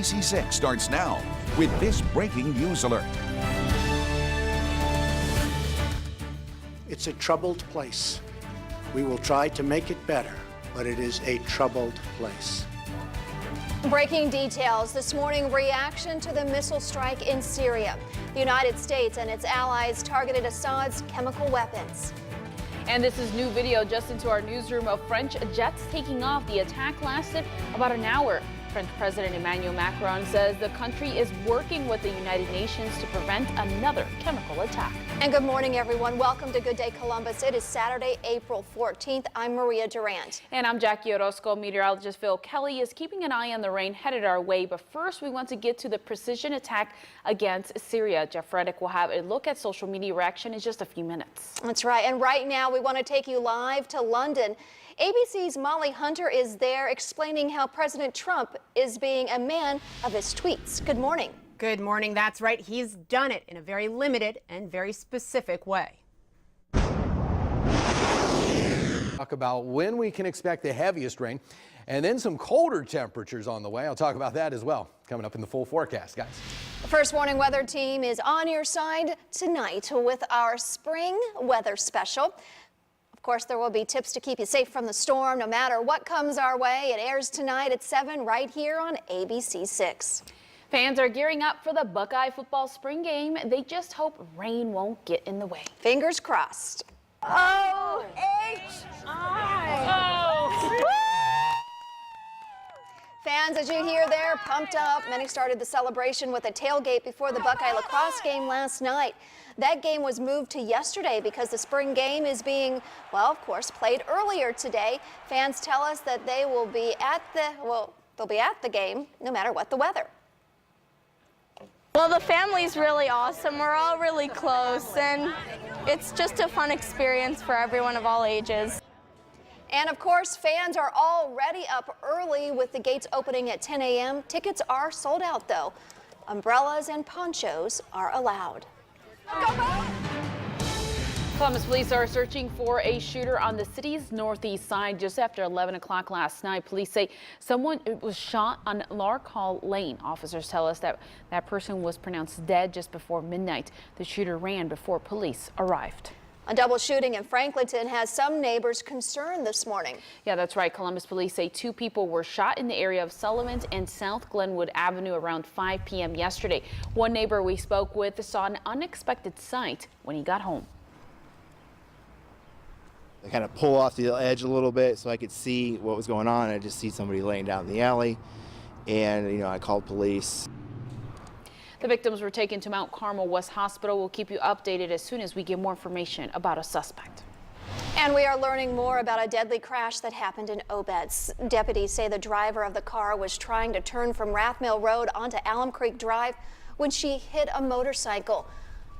ABC6 starts now with this breaking news alert. It's a troubled place. We will try to make it better, but it is a troubled place. Breaking details this morning, reaction to the missile strike in Syria. The United States and its allies targeted Assad's chemical weapons. And this is new video just into our newsroom of French jets taking off. The attack lasted about an hour. French President Emmanuel Macron says the country is working with the United Nations to prevent another chemical attack. And good morning, everyone. Welcome to Good Day Columbus. It is Saturday, April 14th. I'm Maria Durant. And I'm Jackie Orozco. Meteorologist Phil Kelly is keeping an eye on the rain headed our way. But first, we want to get to the precision attack against Syria. Jeff Reddick will have a look at social media reaction in just a few minutes. That's right. And right now, we want to take you live to London. ABC's Molly Hunter is there explaining how President Trump is being a man of his tweets. Good morning. Good morning. That's right. He's done it in a very limited and very specific way. Talk about when we can expect the heaviest rain and then some colder temperatures on the way. I'll talk about that as well coming up in the full forecast, guys. First Warning Weather Team is on your side tonight with our spring weather special. Of course, there will be tips to keep you safe from the storm no matter what comes our way. It airs tonight at 7 right here on ABC6. Fans are gearing up for the Buckeye football spring game. They just hope rain won't get in the way. Fingers crossed. Fans, as you hear there, pumped up. Many started the celebration with a tailgate before the Buckeye lacrosse game last night. That game was moved to yesterday because the spring game is being, well, of course, played earlier today. Fans tell us that they will be at the game no matter what the weather. Well, the family's really awesome. We're all really close, and it's just a fun experience for everyone of all ages. And of course, fans are already up early with the gates opening at 10 a.m. Tickets are sold out, though. Umbrellas and ponchos are allowed. Columbus police are searching for a shooter on the city's northeast side just after 11 o'clock last night. Police say someone was shot on Lark Hall Lane. Officers tell us that that person was pronounced dead just before midnight. The shooter ran before police arrived. A double shooting in Franklinton has some neighbors concerned this morning. Yeah, that's right. Columbus police say 2 people were shot in the area of Sullivan's and South Glenwood Avenue around 5 p.m. yesterday. One neighbor we spoke with saw an unexpected sight when he got home. I kind of pull off the edge a little bit so I could see what was going on. I just see somebody laying down in the alley, and I called police. The victims were taken to Mount Carmel West Hospital. We'll keep you updated as soon as we get more information about a suspect. And we are learning more about a deadly crash that happened in Obetz. Deputies say the driver of the car was trying to turn from Rathmill Road onto Alum Creek Drive when she hit a motorcycle.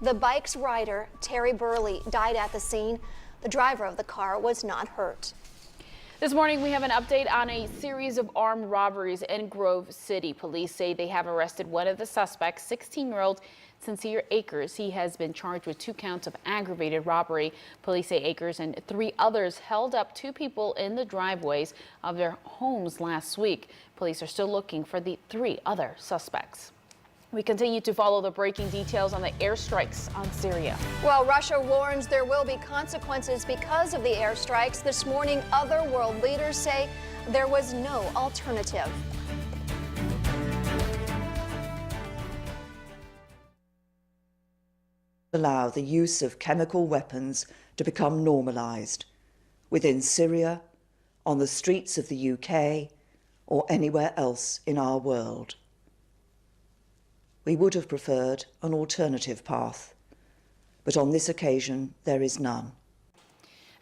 The bike's rider, Terry Burley, died at the scene. The driver of the car was not hurt. This morning, we have an update on a series of armed robberies in Grove City. Police say they have arrested one of the suspects, 16-year-old Sincere Akers. He has been charged with 2 counts of aggravated robbery. Police say Akers and 3 others held up 2 people in the driveways of their homes last week. Police are still looking for the 3 other suspects. We continue to follow the breaking details on the airstrikes on Syria. Well, Russia warns there will be consequences because of the airstrikes. This morning, other world leaders say there was no alternative. Allow the use of chemical weapons to become normalized within Syria, on the streets of the UK, or anywhere else in our world. We would have preferred an alternative path, but on this occasion there is none.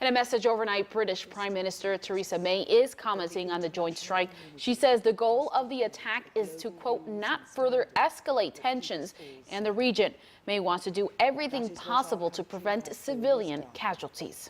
In a message overnight, British Prime Minister Theresa May is commenting on the joint strike. She says the goal of the attack is to, quote, not further escalate tensions in the region. May wants to do everything possible to prevent civilian casualties.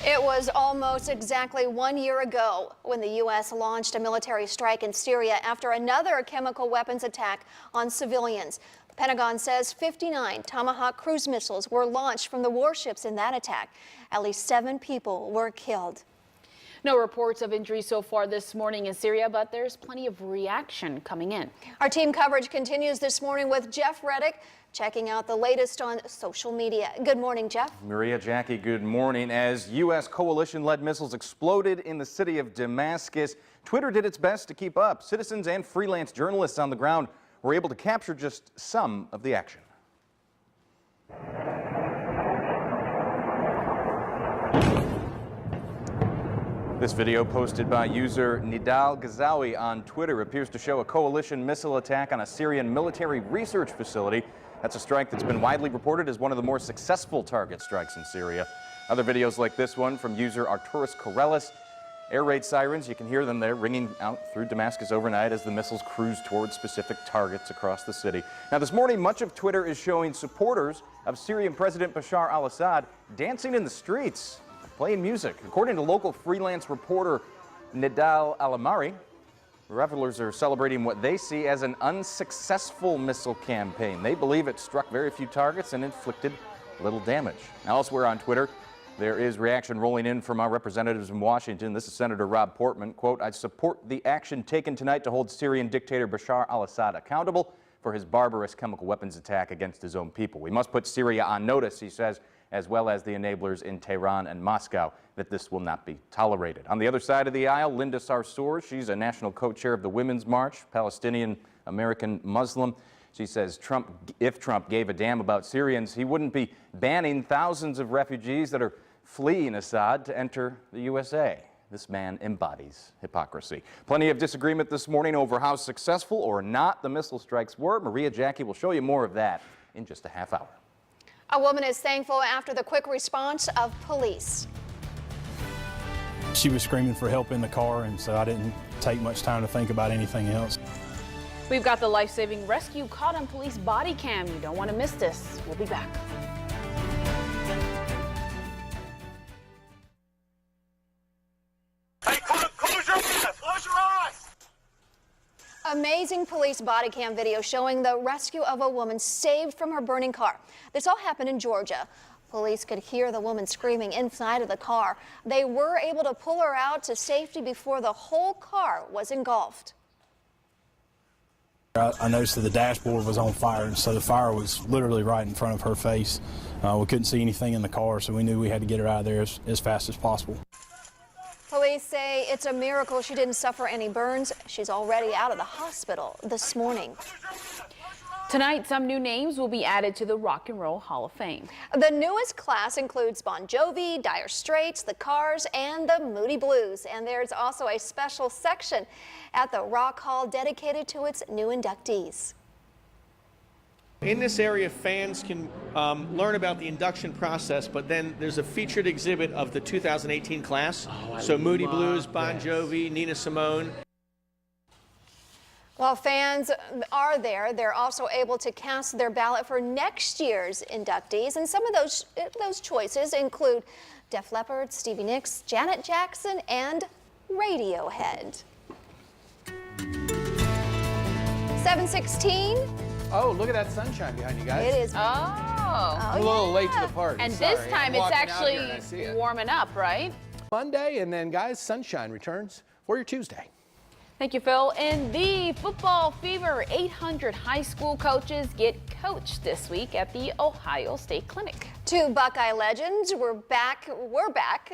It was almost exactly 1 year ago when the U.S. launched a military strike in Syria after another chemical weapons attack on civilians. The Pentagon says 59 Tomahawk cruise missiles were launched from the warships in that attack. At least 7 people were killed. No reports of injuries so far this morning in Syria, but there's plenty of reaction coming in. Our team coverage continues this morning with Jeff Reddick checking out the latest on social media. Good morning, Jeff. Maria, Jackie, good morning. As U.S. coalition-led missiles exploded in the city of Damascus, Twitter did its best to keep up. Citizens and freelance journalists on the ground were able to capture just some of the action. This video posted by user Nidal Ghazawi on Twitter appears to show a coalition missile attack on a Syrian military research facility. That's a strike that's been widely reported as one of the more successful target strikes in Syria. Other videos like this one from user Arturus Corellis. Air raid sirens, you can hear them there ringing out through Damascus overnight as the missiles cruise towards specific targets across the city. Now this morning, much of Twitter is showing supporters of Syrian President Bashar al-Assad dancing in the streets, playing music. According to local freelance reporter Nidal Alamari, revelers are celebrating what they see as an unsuccessful missile campaign. They believe it struck very few targets and inflicted little damage. Now, elsewhere on Twitter, there is reaction rolling in from our representatives in Washington. This is Senator Rob Portman. Quote, "I support the action taken tonight to hold Syrian dictator Bashar al-Assad accountable for his barbarous chemical weapons attack against his own people. We must put Syria on notice," he says, as well as the enablers in Tehran and Moscow, that this will not be tolerated. On the other side of the aisle, Linda Sarsour, she's a national co-chair of the Women's March, Palestinian-American Muslim. She says if Trump gave a damn about Syrians, he wouldn't be banning thousands of refugees that are fleeing Assad to enter the USA. This man embodies hypocrisy. Plenty of disagreement this morning over how successful or not the missile strikes were. Maria, Jackie will show you more of that in just a half hour. A woman is thankful after the quick response of police. She was screaming for help in the car, and so I didn't take much time to think about anything else. We've got the life-saving rescue caught on police body cam. You don't want to miss this. We'll be back. Amazing police body cam video showing the rescue of a woman saved from her burning car. This all happened in Georgia. Police could hear the woman screaming inside of the car. They were able to pull her out to safety before the whole car was engulfed. I noticed that the dashboard was on fire, and so the fire was literally right in front of her face. We couldn't see anything in the car, so we knew we had to get her out of there as fast as possible. Police say it's a miracle she didn't suffer any burns. She's already out of the hospital this morning. Tonight, some new names will be added to the Rock and Roll Hall of Fame. The newest class includes Bon Jovi, Dire Straits, The Cars, and the Moody Blues. And there's also a special section at the Rock Hall dedicated to its new inductees. In this area, fans can learn about the induction process, but then there's a featured exhibit of the 2018 class. So Moody Blues, Bon Jovi, Nina Simone. While fans are there, they're also able to cast their ballot for next year's inductees. And some of those choices include Def Leppard, Stevie Nicks, Janet Jackson, and Radiohead. 7:16. Oh, look at that sunshine behind you guys. It is. Oh. A little late to the party. And Sorry. this time I'm it's walking out here and I actually see it. warming up, right? Monday, and then, guys, sunshine returns for your Tuesday. Thank you, Phil. In the football fever, 800 high school coaches get coached this week at the Ohio State Clinic. Two Buckeye legends were back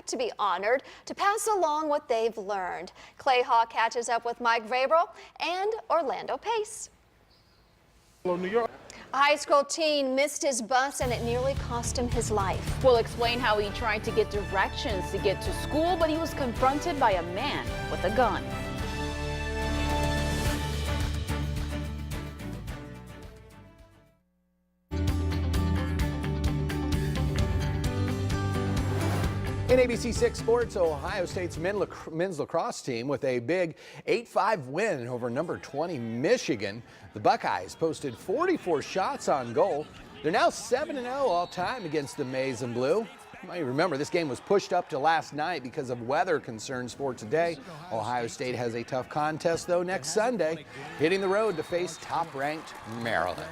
to be honored to pass along what they've learned. Clay Haw catches up with Mike Vrabel and Orlando Pace. Hello, New York. A high school teen missed his bus and it nearly cost him his life. We'll explain how he tried to get directions to get to school, but he was confronted by a man with a gun. In ABC 6 Sports, Ohio State's men's lacrosse team with a big 8-5 win over number 20 Michigan. The Buckeyes posted 44 shots on goal. They're now 7-0 all time against the Maize and Blue. You might remember this game was pushed up to last night because of weather concerns for today. Ohio State has a tough contest though next Sunday, hitting the road to face top-ranked Maryland.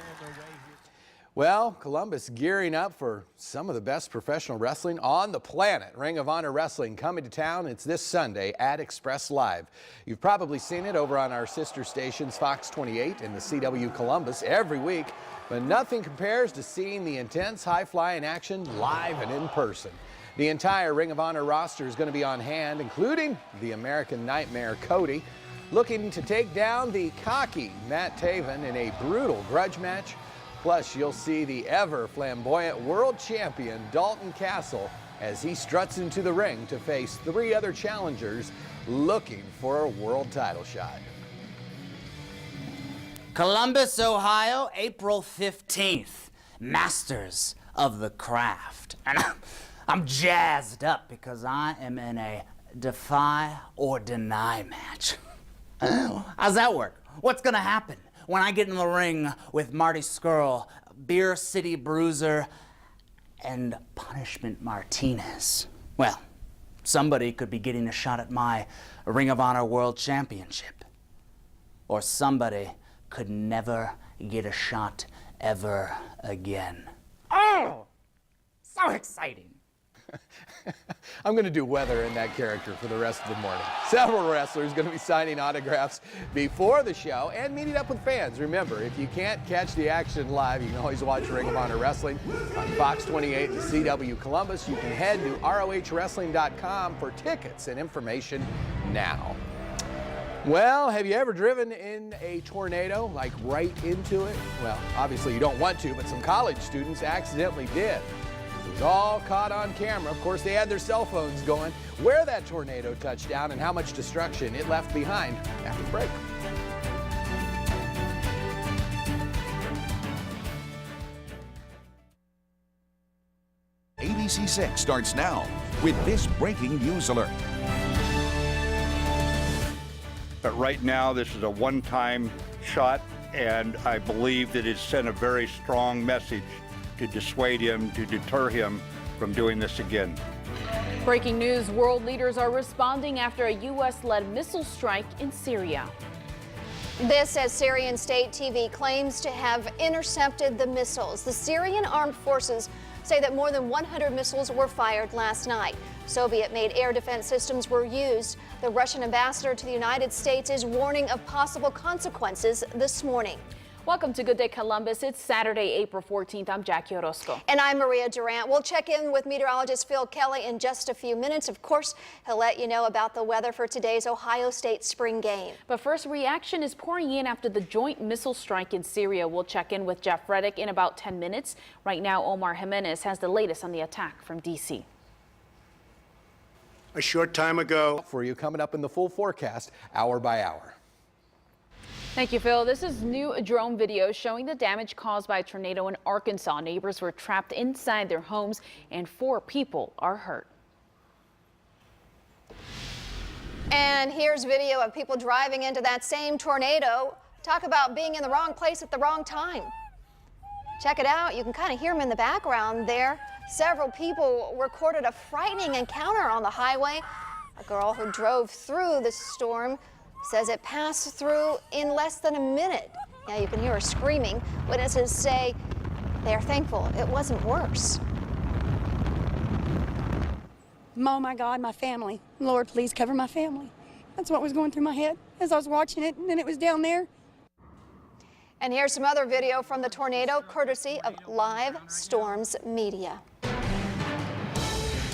Well, Columbus gearing up for some of the best professional wrestling on the planet. Ring of Honor Wrestling coming to town. It's this Sunday at Express Live. You've probably seen it over on our sister stations, Fox 28 and the CW Columbus, every week. But nothing compares to seeing the intense, high-flying action live and in person. The entire Ring of Honor roster is going to be on hand, including the American Nightmare Cody, looking to take down the cocky Matt Taven in a brutal grudge match. Plus, you'll see the ever flamboyant world champion Dalton Castle as he struts into the ring to face 3 other challengers looking for a world title shot. Columbus, Ohio, April 15th. Masters of the Craft. And I'm jazzed up because I am in a defy or deny match. How's that work? What's gonna happen when I get in the ring with Marty Scurll, Beer City Bruiser, and Punishment Martinez? Well, somebody could be getting a shot at my Ring of Honor World Championship. Or somebody could never get a shot ever again. Oh, so exciting. I'm going to do weather in that character for the rest of the morning. Several wrestlers going to be signing autographs before the show and meeting up with fans. Remember, if you can't catch the action live, you can always watch Ring of Honor Wrestling on Fox 28 and CW Columbus. You can head to ROHWrestling.com for tickets and information now. Well, have you ever driven in a tornado, like right into it? Well, obviously you don't want to, but some college students accidentally did. It was all caught on camera. Of course, they had their cell phones going where that tornado touched down and how much destruction it left behind after the break. ABC 6 starts now with this breaking news alert. But right now, this is a one-time shot, and I believe that it sent a very strong message to dissuade him, to deter him from doing this again. Breaking news, world leaders are responding after a U.S.-led missile strike in Syria. This as Syrian state TV claims to have intercepted the missiles. The Syrian armed forces say that more than 100 missiles were fired last night. Soviet-made air defense systems were used. The Russian ambassador to the United States is warning of possible consequences this morning. Welcome to Good Day Columbus. It's Saturday, April 14th. I'm Jackie Orozco. And I'm Maria Durant. We'll check in with meteorologist Phil Kelly in just a few minutes. Of course, he'll let you know about the weather for today's Ohio State spring game. But first, reaction is pouring in after the joint missile strike in Syria. We'll check in with Jeff Reddick in about 10 minutes. Right now, Omar Jimenez has the latest on the attack from D.C. A short time ago. For you coming up in the full forecast, hour by hour. Thank you, Phil. This is new drone video showing the damage caused by a tornado in Arkansas. Neighbors were trapped inside their homes and 4 people are hurt. And here's video of people driving into that same tornado. Talk about being in the wrong place at the wrong time. Check it out. You can kind of hear them in the background there. Several people recorded a frightening encounter on the highway. A girl who drove through the storm says it passed through in less than a minute. Yeah, you can hear her screaming. Witnesses say they're thankful it wasn't worse. Oh my God, my family. Lord, please cover my family. That's what was going through my head as I was watching it, and then it was down there. And here's some other video from the tornado, courtesy of Live Storms Media.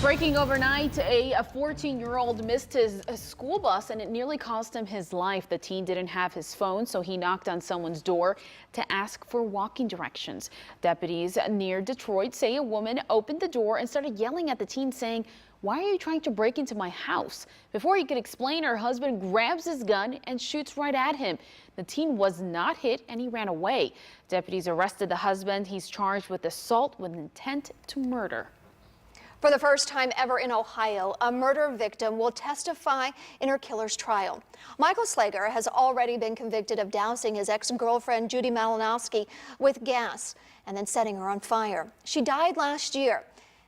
Breaking overnight, a 14-year-old missed his school bus and it nearly cost him his life. The teen didn't have his phone, so he knocked on someone's door to ask for walking directions. Deputies near Detroit say a woman opened the door and started yelling at the teen, saying, "Why are you trying to break into my house?" Before he could explain, her husband grabs his gun and shoots right at him. The teen was not hit and he ran away. Deputies arrested the husband. He's charged with assault with intent to murder. For the first time ever in Ohio, a murder victim will testify in her killer's trial. Michael Slager has already been convicted of dousing his ex-girlfriend Judy Malinowski with gas and then setting her on fire. She died last year,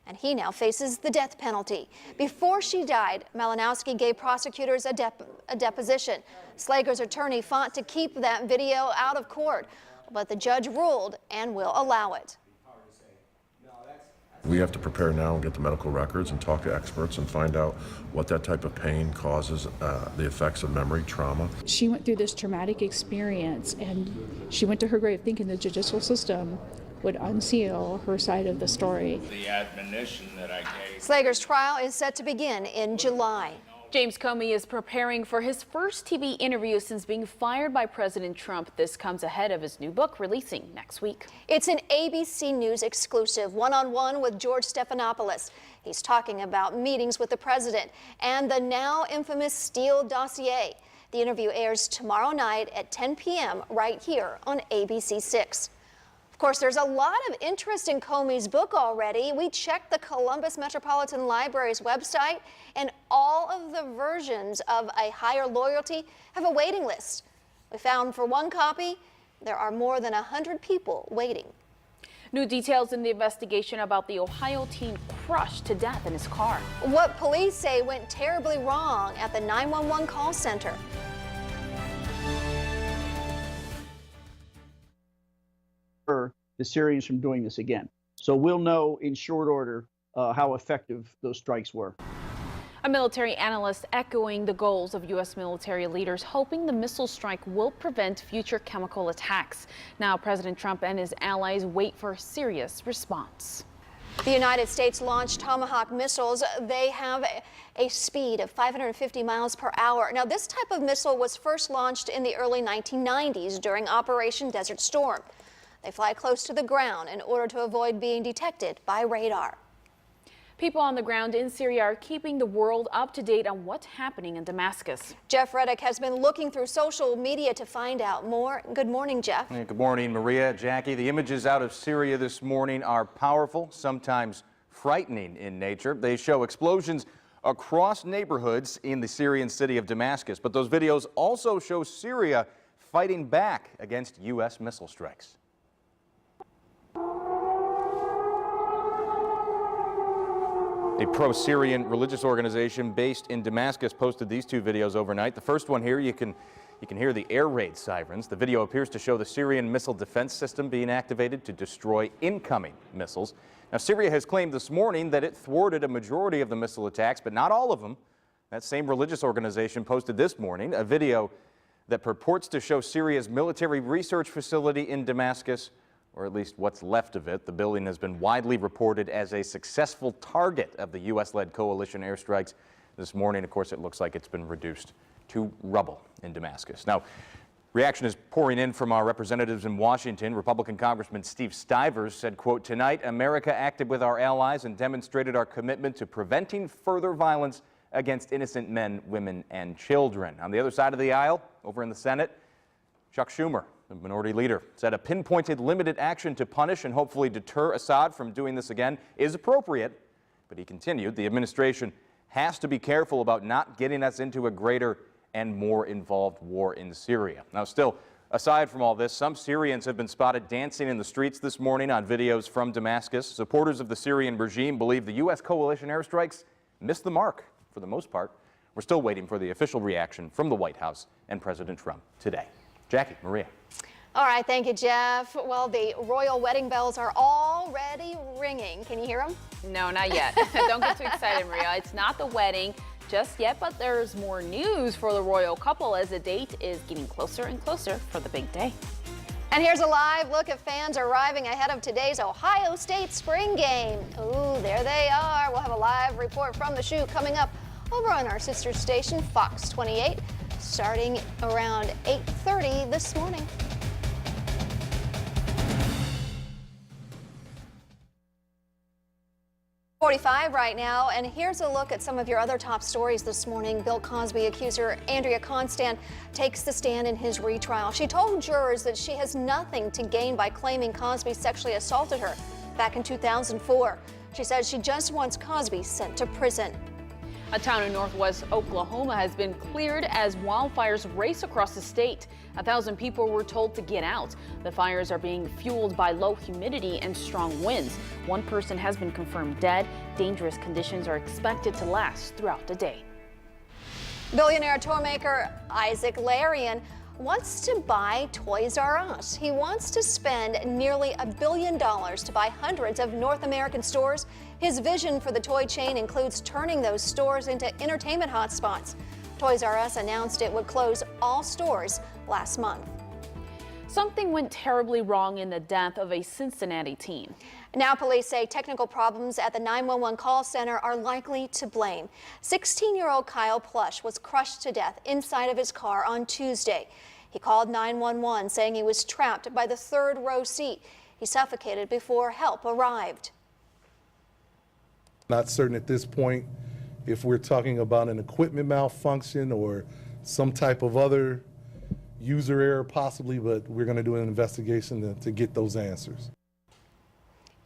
and he now faces the death penalty. Before she died, Malinowski gave prosecutors a deposition. Slager's attorney fought to keep that video out of court, but the judge ruled and will allow it. We have to prepare now and get the medical records and talk to experts and find out what that type of pain causes, the effects of memory trauma. She went through this traumatic experience, and she went to her grave thinking the judicial system would unseal her side of the story. The admonition that I gave. Slager's trial is set to begin in July. James Comey is preparing for his first TV interview since being fired by President Trump. This comes ahead of his new book releasing next week. It's an ABC News exclusive, one-on-one with George Stephanopoulos. He's talking about meetings with the president and the now infamous Steele dossier. The interview airs tomorrow night at 10 p.m. right here on ABC 6. Of course, there's a lot of interest in Comey's book already. We checked the Columbus Metropolitan Library's website, and all of the versions of A Higher Loyalty have a waiting list. We found for one copy, there are more than 100 people waiting. New details in the investigation about the Ohio teen crushed to death in his car. What police say went terribly wrong at the 911 call center. The Syrians from doing this again. So we'll know in short order how effective those strikes were. A military analyst echoing the goals of U.S. military leaders, hoping the missile strike will prevent future chemical attacks. Now President Trump and his allies wait for a serious response. The United States launched Tomahawk missiles. They have a speed of 550 miles per hour. Now, this type of missile was first launched in the early 1990s during Operation Desert Storm. They fly close to the ground in order to avoid being detected by radar. People on the ground in Syria are keeping the world up to date on what's happening in Damascus. Jeff Reddick has been looking through social media to find out more. Good morning, Jeff. Hey, good morning, Maria, Jackie. The images out of Syria this morning are powerful, sometimes frightening in nature. They show explosions across neighborhoods in the Syrian city of Damascus. But those videos also show Syria fighting back against U.S. missile strikes. A pro-Syrian religious organization based in Damascus posted these two videos overnight. The first one here, you can hear the air raid sirens. The video appears to show the Syrian missile defense system being activated to destroy incoming missiles. Now, Syria has claimed this morning that it thwarted a majority of the missile attacks, but not all of them. That same religious organization posted this morning a video that purports to show Syria's military research facility in Damascus, or at least what's left of it. The building has been widely reported as a successful target of the U.S.-led coalition airstrikes. This morning, of course, it looks like it's been reduced to rubble in Damascus. Now, reaction is pouring in from our representatives in Washington. Republican Congressman Steve Stivers said, quote, "Tonight, America acted with our allies and demonstrated our commitment to preventing further violence against innocent men, women, and children." On the other side of the aisle, over in the Senate, Chuck Schumer, the minority leader, said a pinpointed limited action to punish and hopefully deter Assad from doing this again is appropriate. But he continued, the administration has to be careful about not getting us into a greater and more involved war in Syria. Now, still, aside from all this, some Syrians have been spotted dancing in the streets this morning on videos from Damascus. Supporters of the Syrian regime believe the U.S. coalition airstrikes missed the mark for the most part. We're still waiting for the official reaction from the White House and President Trump today. Jackie, Maria. All right, thank you, Jeff. Well, the royal wedding bells are already ringing. Can you hear them? No, not yet. Don't get too excited, Maria. It's not the wedding just yet, but there's more news for the royal couple as the date is getting closer and closer for the big day. And here's a live look at fans arriving ahead of today's Ohio State spring game. Ooh, there they are. We'll have a live report from the shoot coming up over on our sister station, Fox 28, starting around 8:30 this morning. .45 right now, and here's a look at some of your other top stories this morning. Bill Cosby accuser Andrea Constand takes the stand in his retrial. She told jurors that she has nothing to gain by claiming Cosby sexually assaulted her back in 2004. She says she just wants Cosby sent to prison. A town in northwest Oklahoma has been cleared as wildfires race across the state. 1,000 people were told to get out. The fires are being fueled by low humidity and strong winds. One person has been confirmed dead. Dangerous conditions are expected to last throughout the day. Billionaire toymaker Isaac Larian wants to buy Toys R Us. He wants to spend nearly $1 billion to buy hundreds of North American stores. His vision for the toy chain includes turning those stores into entertainment hotspots. Toys R Us announced it would close all stores last month. Something went terribly wrong in the death of a Cincinnati teen. Now police say technical problems at the 911 call center are likely to blame. 16-year-old Kyle Plush was crushed to death inside of his car on Tuesday. He called 911 saying he was trapped by the third row seat. He suffocated before help arrived. Not certain at this point if we're talking about an equipment malfunction or some type of other user error possibly, but we're going to do an investigation to get those answers.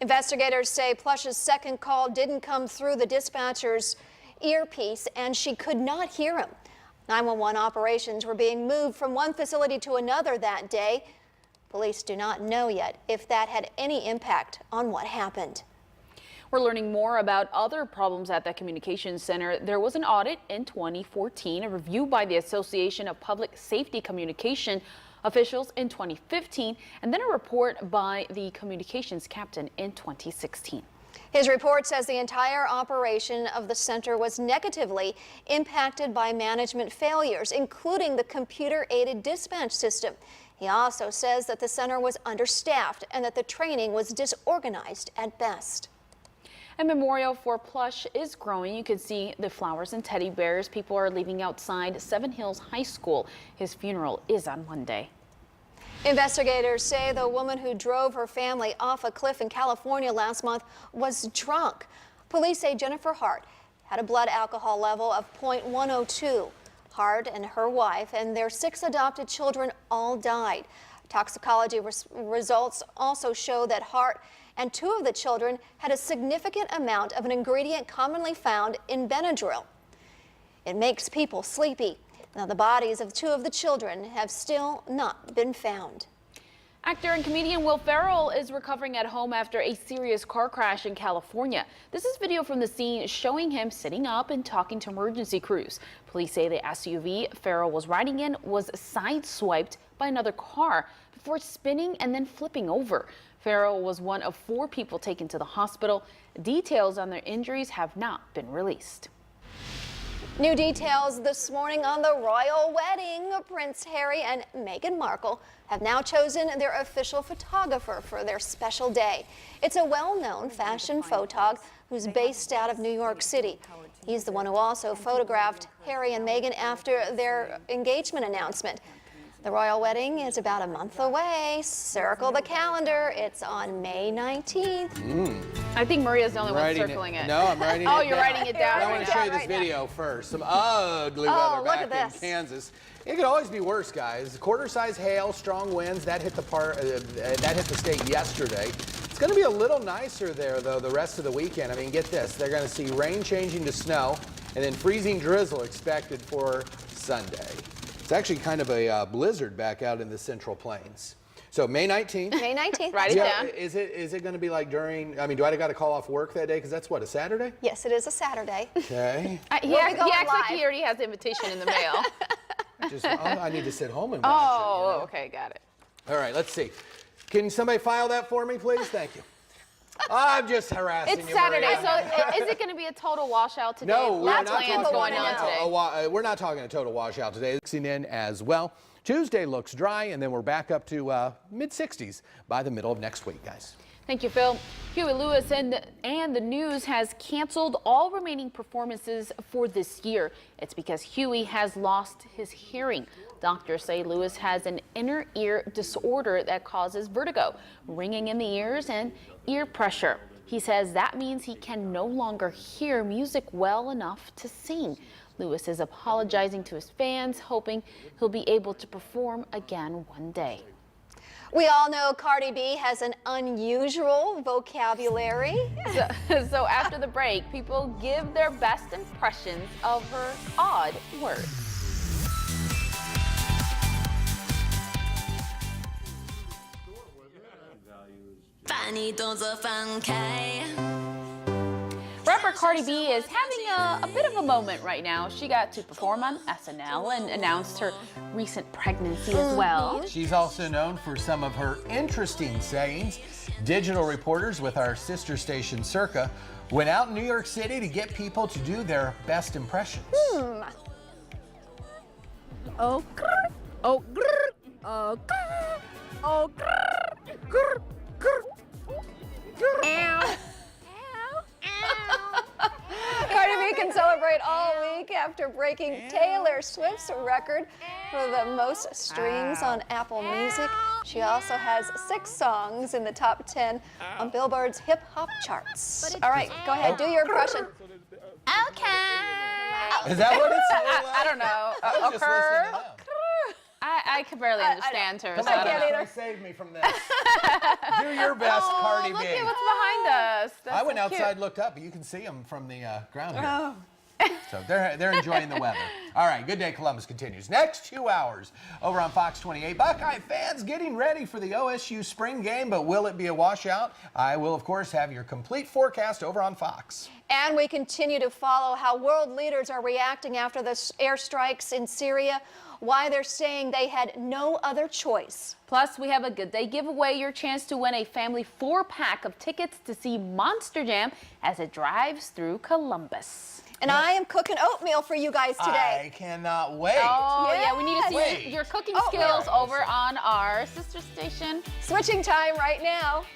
Investigators say Plush's second call didn't come through the dispatcher's earpiece and she could not hear him. 911 operations were being moved from one facility to another that day. Police do not know yet if that had any impact on what happened. We're learning more about other problems at the communications center. There was an audit in 2014, a review by the Association of Public Safety Communication officials in 2015, and then a report by the communications captain in 2016. His report says the entire operation of the center was negatively impacted by management failures, including the computer-aided dispatch system. He also says that the center was understaffed and that the training was disorganized at best. A memorial for Plush is growing. You can see the flowers and teddy bears. People are leaving outside Seven Hills High School. His funeral is on Monday. Investigators say the woman who drove her family off a cliff in California last month was drunk. Police say Jennifer Hart had a blood alcohol level of .102. Hart and her wife and their 6 adopted children all died. Toxicology results also show that Hart and 2 of the children had a significant amount of an ingredient commonly found in Benadryl. It makes people sleepy. Now, the bodies of 2 of the children have still not been found. Actor and comedian Will Ferrell is recovering at home after a serious car crash in California. This is video from the scene showing him sitting up and talking to emergency crews. Police say the SUV Ferrell was riding in was sideswiped by another car before spinning and then flipping over. Ferrell was one of 4 people taken to the hospital. Details on their injuries have not been released. New details this morning on the royal wedding. Prince Harry and Meghan Markle have now chosen their official photographer for their special day. It's a well-known fashion photog who's based out of New York City. He's the one who also photographed Harry and Meghan after their engagement announcement. The royal wedding is about a month away. Circle the calendar. It's on May 19th. I think Maria's the only one circling it. No, I'm writing it down. Oh, you're writing it down. I want to show you this video first. Some ugly weather back in Kansas. It could always be worse, guys. Quarter-size hail, strong winds. That hit the state yesterday. It's going to be a little nicer there, though, the rest of the weekend. I mean, get this. They're going to see rain changing to snow and then freezing drizzle expected for Sunday. It's actually kind of a blizzard back out in the Central Plains. So May 19th. May 19th. Write it down. Is it going to be like during, I mean, do I got to call off work that day? Because that's what, a Saturday? Yes, it is a Saturday. Okay. He acts like he already has the invitation in the mail. I need to sit home and watch it. Oh, okay, got it. All right, let's see. Can somebody file that for me, please? Thank you. I'm just harassing you. It's Saturday, Maria. so is it going to be a total washout today? No, we're not going on today. We're not talking a total washout today. Mixing in as well. Tuesday looks dry, and then we're back up to mid-60s by the middle of next week, guys. Thank you, Phil. Huey Lewis and the News has canceled all remaining performances for this year. It's because Huey has lost his hearing. Doctors say Lewis has an inner ear disorder that causes vertigo, ringing in the ears, and ear pressure. He says that means he can no longer hear music well enough to sing. Lewis is apologizing to his fans, hoping he'll be able to perform again one day. We all know Cardi B has an unusual vocabulary. So after the break, people give their best impressions of her odd words. rapper Cardi B is having a bit of a moment right now. She got to perform on SNL and announced her recent pregnancy as well. She's also known for some of her interesting sayings. Digital reporters with our sister station Circa went out in New York City to get people to do their best impressions. Oh, grr. Oh, grr. Oh, grr. Oh, grr. Grr. Grr. Grr. Ow. Cardi B can celebrate all week after breaking Taylor Swift's record for the most streams on Apple Music. She also has 6 songs in the top 10 on Billboard's hip hop charts. All right, go ahead, do your impression. Okay. Is that what it's I don't know. I was just listening up. I could barely understand her. Come so on, I don't know. Ashley, save me from this. Do your best, Cardi B. Look at what's behind us. That's I went so outside, cute. looked up, but you can see them from the ground here. Oh. So they're enjoying the weather. All right, Good Day Columbus continues. Next 2 hours over on Fox 28. Buckeye fans getting ready for the OSU spring game, but will it be a washout? I will, of course, have your complete forecast over on Fox. And we continue to follow how world leaders are reacting after the airstrikes in Syria, why they're saying they had no other choice. Plus, we have a Good Day giveaway, your chance to win a family 4-pack of tickets to see Monster Jam as it drives through Columbus. And I am cooking oatmeal for you guys today. I cannot wait. Oh, yeah, we need to see Wait. your cooking Oatmeal. skills over on our sister station. Switching time right now.